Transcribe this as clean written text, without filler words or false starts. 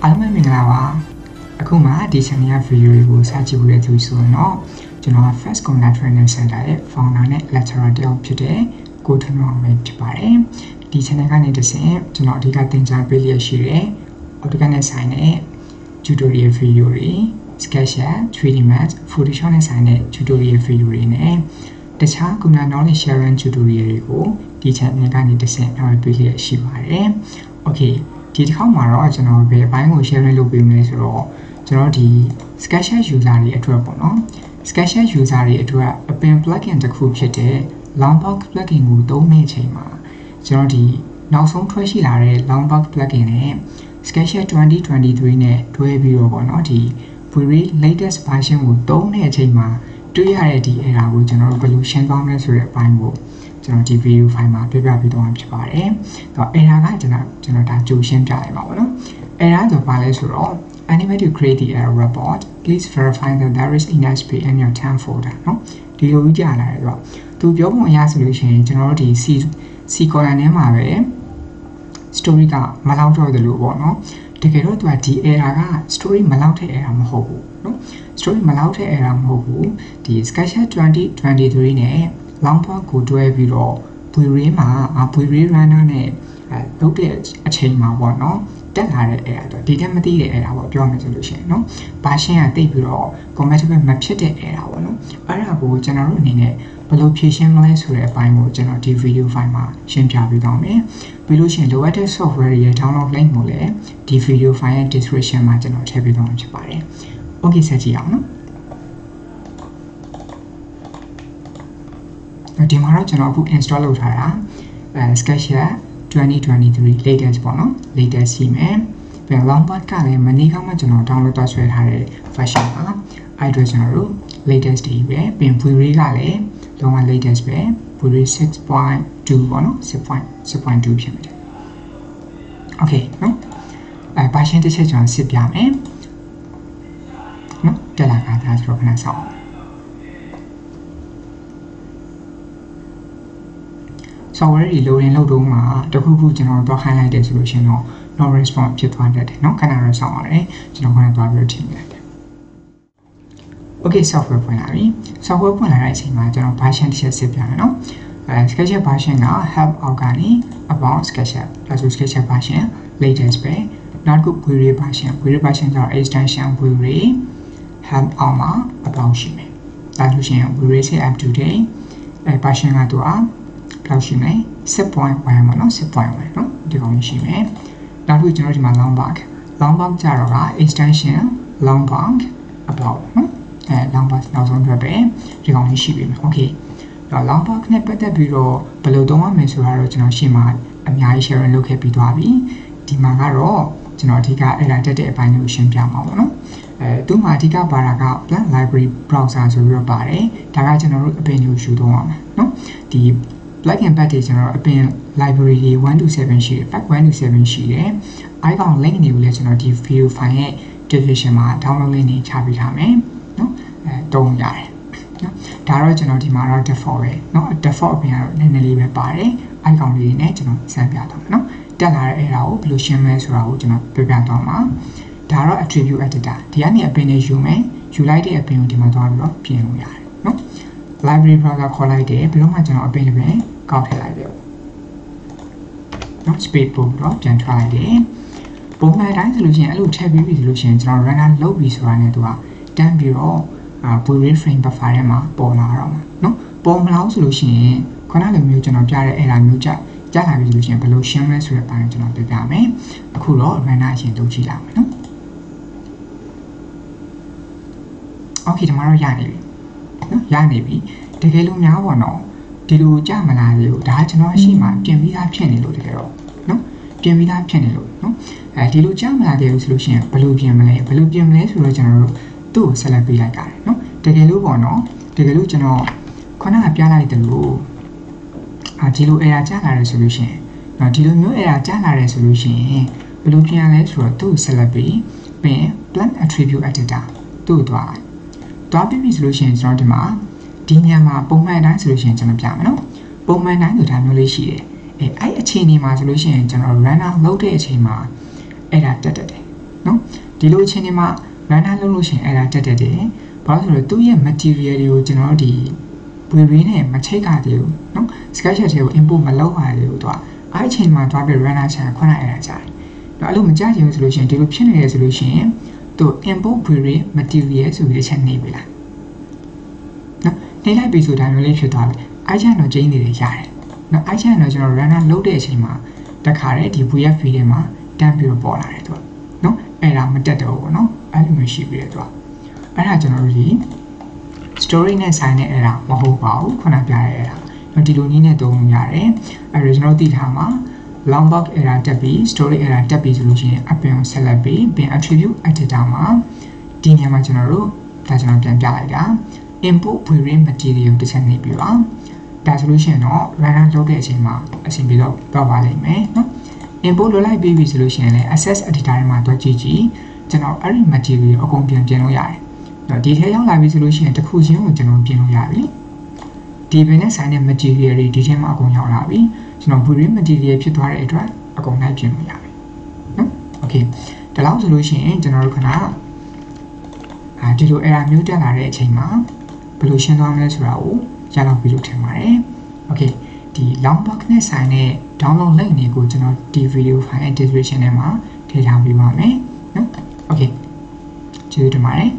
အားလုံးပဲမင်္ဂလာပါအခုမှဒီ channel ဗီဒီယိုကိုစကြည့်ဖို့ရသူဆိုရင်တော့ကျွန်တော် First Corner Training Center ရဲ့ founder နဲ့ lecturer တယောက်ဖြစ်တဲ့ကိုထွန်းအောင်ပဲဖြစ်ပါတယ်ဒီ channel ကနေတစ်ဆင့်ကျွန်တော်အဓိကသင်ကြားပေးလျက်ရှိတဲ့ AutoCAD နဲ့ဆိုင်တဲ့ tutorial video တွေ SketchUp, 3D Max, Photoshop နဲ့ဆိုင်တဲ့ tutorial video တွေနဲ့တခြား Computer Knowledge Sharing tutorial တွေကိုဒီ channel ကနေတစ်ဆင့်နောက်ပေးလျက်ရှိပါတယ် Okayဒီတစ်ခါမှာတော့ကျွန်တော်ဘယ်အပိုင်းကို share လုပ်ပေးမလဲဆိုတော့ကျွန်တော်ဒီ SketchUp user တွေအတွက်ပေါ့နော် SketchUp user တွေအတွက်အပင် plugin တစ်ခုဖြစ်တဲ့ Laubwerk plugin ကိုသုံးတဲ့အချိန်မှာကျွန်တော်ဒီနောက်ဆုံးထွက်ရှိလာတဲ့ Laubwerk plugin နဲ့ SketchUp 2023နဲ့တွဲပြီးတော့ပေါ့နော်ဒီ V-Ray latest version ကိုသုံးတဲ့အချိန်မှာတွေ့ရတဲ့ဒီ error ကိုကျွန်တော်တို့ဘယ်လိုရှင်းသွားမလဲဆိုတဲ့အပိုင်းကိုကျွန်တော်ဒီ video file မှာပြပြပေးသွားမှာဖြစ်ပါတယ်။တော့ error ကကျွန်တော်ဒါကြိုရှင်းပြလိုက်ပါဘောနော်။ error ဆိုပါလဲဆိုတော့ anyway to create the error report please verify that there is enough space in your temp folder နော်။ဒီလိုကြီးကြာလာတယ်ဆိုတော့သူပြောပုံအရဆိုလို့ရှိရင်ကျွန်တော်တို့ဒီ C column ထဲမှာပဲ story ကမလောက်တော့တယ်လို့ပေါ့နော်။တကယ်တော့သူကဒီ error က story မလောက်တဲ့ error မဟုတ်ဘူးနော် story မလောက်တဲ့ error မဟုတ်ဘူးဒီ SketchUp 2023နဲ့Laubwerk ကိုတွဲပြီးတော့ V-Ray မှာ V-Ray runner နဲ့လုပ်တဲ့အချိန်မှာပေါ့နော်တက်လာတဲ့ error တော့ဒီတက်မသိတဲ့ error ပေါ့ပြောမယ်ဆိုလို့ရှိရင်နော် version ကတိတ်ပြီးတော့ compatible မဖြစ်တဲ့ error ပေါ့နော်အဲ့ဒါကိုကျွန်တော်တို့အနေနဲ့ဘယ်လိုဖြေရှင်းမလဲဆိုတဲ့အပိုင်းကိုကျွန်တော်ဒီ video file မှာရှင်းပြပေးသွားမယ်ပြီးလို့ရှိရင်လိုအပ်တဲ့ software ရဲ့ download link ကိုလည်းဒီ video file ရဲ့ description မှာကျွန်တော်ထည့်ပေးသွားမှာဖြစ်ပါတယ် okay ဆက်ကြည့်အောင်နော်ဒီမှာတော့ကျွန်တော်အခု install လုပ်ထားတာ SketchUp 2023 latest ပေါ့နော် latest ရှိမယ်ပြန် Laubwerk ကလည်းမနေ့ကမှကျွန်တော် download တော့ဆွဲထားတဲ့ version ပါအဲ့အတွက်ကျွန်တော်တို့ latest တွေပဲပြန် V-Ray ကလည်းလုံးဝ latest ပဲ V-Ray 6.2 ပေါ့နော် 6.2 ဖြစ်မယ် Okay နော်version တစ်ချက်ကျွန်တော်စစ်ပြမယ်နော်တက်လာတာဆိုတော့ခဏစောင့်software တွေ loading လုပ်တော့မှတခုခုကျွန်တော်တော့ highlight တယ်ဆိုလို့ရှိရင်တော့ no response ဖြစ်သွားတတ်တယ်เนาะခဏတော့စောင့်ရတယ်ကျွန်တော်ခဏသွားပြီးချိန်လိုက်တယ် Okay software ဖွင့်လာပြီ software ဖွင့်လာတဲ့အချိန်မှာကျွန်တော် version တစ်ချက်စစ်ပြမယ်เนาะSketchUp version က help အောက်ကနေ about SketchUp ဒါဆို SketchUp version latest ပဲနောက်တစ်ခု V-Ray version ကျတော့ extension V-Ray help အောက်မှာ about ရှိမယ်ဒါဆိုရှင် V-Ray ဆက် up to date version ကတော့လောက်ရှိမယ် 10.1 ပေါ့နော် 10.1 เนาะဒီကောင်ရှိမယ်နောက်တစ်ခုကျွန်တော်ဒီမှာ Laubwerk ကြတော့က extension Laubwerk about เนาะLaubwerk နောက်ဆုံးအတွက်ပဲဒီကောင်ရှိပြီမယ် Okay တော့ Laubwerk နဲ့ပတ်သက်ပြီးတော့ဘယ်လိုသုံးရမလဲဆိုတာတော့ကျွန်တော်ရှင်းမှာအများကြီး share လုပ်ခဲ့ပြီးသွားပြီဒီမှာကတော့ကျွန်တော်အဓိကအဲ့ဒါတက်တဲ့အပိုင်းကိုရှင်းပြမှာပေါ့နော်သူ့မှာအဓိကပါတာက Plan Library Browser ဆိုပြီးတော့ပါတယ်ဒါကကျွန်တော်တို့အပင်ကိုယူသုံးရမှာเนาะဒီ plugin pack တွေကျွန်တော်အပင် library တွေ1 to 7ရှိတယ် pack 1 to 7ရှိတယ် icon link တွေကိုလည်းကျွန်တော်ဒီ video file ရဲ့ description မှာ download link တွေချပေးထားမယ်เนาะတုံးရတယ်เนาะဒါတော့ကျွန်တော်ဒီမှာတော့ default ပဲเนาะ default အပင်ကတော့နည်းနည်းလေးပဲပါတယ် icon လေးတွေနဲ့ကျွန်တော်စမ်းပြသွားမယ်เนาะတက်လာတဲ့ error ကိုဘယ်လိုရှင်းမလဲဆိုတာကိုကျွန်တော်ပြပြသွားမှာဒါတော့ attribute editor ဒီကနေအပင်တွေယူမယ်ယူလိုက်တဲ့အပင်ကိုဒီမှာသွားပြီးတော့ပြင်လို့ရတယ်เนาะ library browser ခေါ်လိုက်တယ်ပြီးတော့မှကျွန်တော်အပင်တွေကောက်ထည့်လိုက်တယ်เนาะ space ပို့တော့ပြန်ထွက်လိုက်တယ်ပုံမှန်တိုင်းဆိုလို့ရှိရင်အဲ့လိုထည့်ပြီးပြီဆိုလို့ရှိရင်ကျွန်တော် runner လုပ်ပြီးဆိုတာနဲ့သူကတန်းပြီးတော့V-Ray frame buffer ထဲမှာပေါ်လာတော့မှာเนาะပေါ်မလားဆိုလို့ရှိရင်ခုနကလိုမျိုးကျွန်တော်ပြတဲ့ error မျိုးကြာလာပြီဆိုလို့ရှိရင်ဘယ်လိုရှင်းမလဲဆိုတဲ့အပိုင်းကျွန်တော်ပြပြမယ်အခုတော့ runner အရင်လုပ်ကြည့်လိုက်မယ်เนาะ Okay ဒီမှာတော့ရနေပြီเนาะရနေပြီတကယ်လို့များပေါ့နော်ဒီလိုကြမလားလေဒါကျွန်တော်အရှိမှပြင်ပြီးသားဖြစ်နေလို့တကယ်တော့เนาะပြင်ပြီးသားဖြစ်နေလို့เนาะဒီလိုကြမလားတယ်ဆိုလို့ရှိရင်ဘယ်လိုပြင်မလဲဆိုတော့ကျွန်တော်တို့သူ့ကိုဆက်လက်ပေးလိုက်ကြတယ်เนาะတကယ်လို့ပေါ့နော်တကယ်လို့ကျွန်တော်ခုနကပြလိုက်တယ်လို့ဒီလို error ကြာလာတယ်ဆိုလို့ရှိရင်เนาะဒီလိုမျိုး error ကြာလာတယ်ဆိုလို့ရှိရင်ဘယ်လိုပြင်ရလဲဆိုတော့သူ့ကိုဆက်လက်ပြီးပြင် plan attribute editor သူ့ကိုသွားပြီးပြီဆိုလို့ရှိရင်ကျွန်တော်ဒီမှာဒီညမှာပုံမှန်တိုင်းဆိုလို့ရှိရင်ကျွန်တော်ပြမယ်နော်ပုံမှန်တိုင်းဆိုဒါမျိုးလေးရှိတယ်အဲ့အချိန်ဒီမှာဆိုလို့ရှိရင်ကျွန်တော် runner လုပ်တဲ့အချိန်မှာအဲ့ဒါတက်တယ် နော်ဒီလိုချင်းတွေမှာ render လုပ်လို့ရှိရင်အဲ့ဒါတက်တယ်ဘာလို့ဆိုတော့သူ့ရဲ့ material တွေကိုကျွန်တော်တို့ဒီ V-Ray နဲ့မချိတ်ခါသေးဘူးနော် SketchUp တွေကို import မလုပ်ရသေးဘူးသူကအဲ့အချိန်မှာတွားပြီး render ချင်ခွန်းလိုက်အဲ့ဒါကြာတယ်အဲ့လိုမကြချင်ဘူးဆိုလို့ရှိရင်ဒီလိုဖြစ်နေရဆိုလို့ရှိရင်သူ import V-Ray material ဆိုပြီးချက်နေပြီလားနော်နေလိုက်ပြီဆိုဒါမျိုးလေးဖြစ်သွားပြီအဲ့ချက်တော့ကျင်းနေတယ်ရတယ်နော်အဲ့ချက်တော့ကျွန်တော် render လုပ်တဲ့အချိန်မှာတခါတည်းဒီ VF တွေမှာတန်းပြီးတော့ပေါ်လာတယ်သူကနော်အဲ့ဒါမတက်တော့ဘူးနော်အဲ့လိုမျိုးရှိပြီးတယ်သူကအဲ့ဒါကျွန်တော်တို့ဒီ story နဲ့ဆိုင်တဲ့အဲ့ဒါမဟုတ်ပါဘူးခုနပြရဲအဲ့ဒါဒီလိုနည်းနဲ့သုံးလို့ရတယ်အဲ့ဒါကျွန်တော်သိထားမှာ Laubwerk error တက်ပြီး story error တက်ပြီးဆိုလို့ရှိရင်အပြင်ကိုဆက်လက်ပြီးပြင် attribute editor မှာဒီနေရာမှာကျွန်တော်တို့ဒါကျွန်တော်ပြန်ပြလိုက်တာ import V-Ray material တစ်ချက်နေပြီးပါဒါဆိုလို့ရှိရင်တော့ render လုပ်တဲ့အချိန်မှာအဆင်ပြေတော့ပါလိမ့်မယ်နော် import လုပ်လိုက်ပြီးပြီဆိုလို့ရှိရင်လည်း access editor မှာတော့ကြည့်ကျွန်တော်အဲ့ဒီ material အကုန်ပြင်လို့ရတယ်တော့ဒီထဲရောက်လာပြီဆိုလို့ရှိရင်တစ်ခုချင်းကိုကျွန်တော်ပြင်လို့ရပြီဒီပင်နဲ့ဆိုင်တဲ့ material တွေဒီထဲမှာအကုန်ရောက်လာပြီကျွန်တော် V-Ray material ဖြစ်သွားတဲ့အတွက်အကုန်လိုက်ပြင်လို့ရပြီနော် okay ဒါလောက်ဆိုလို့ရှိရင်ကျွန်တော်တို့ခဏဒီလို error မျိုးတက်လာတဲ့အချိန်မှာဘယ်လိုရှင်းသွားမလဲဆိုတာကိုရလောက်ပြီလို့ထင်ပါတယ် okay ဒီ Laubwerk နဲ့ဆိုင်တဲ့ download link တွေကိုကျွန်တော်ဒီ video file description ထဲမှာထည့်ထားပေးပါမယ်နော် okay ကျေးဇူးတင်ပါတယ်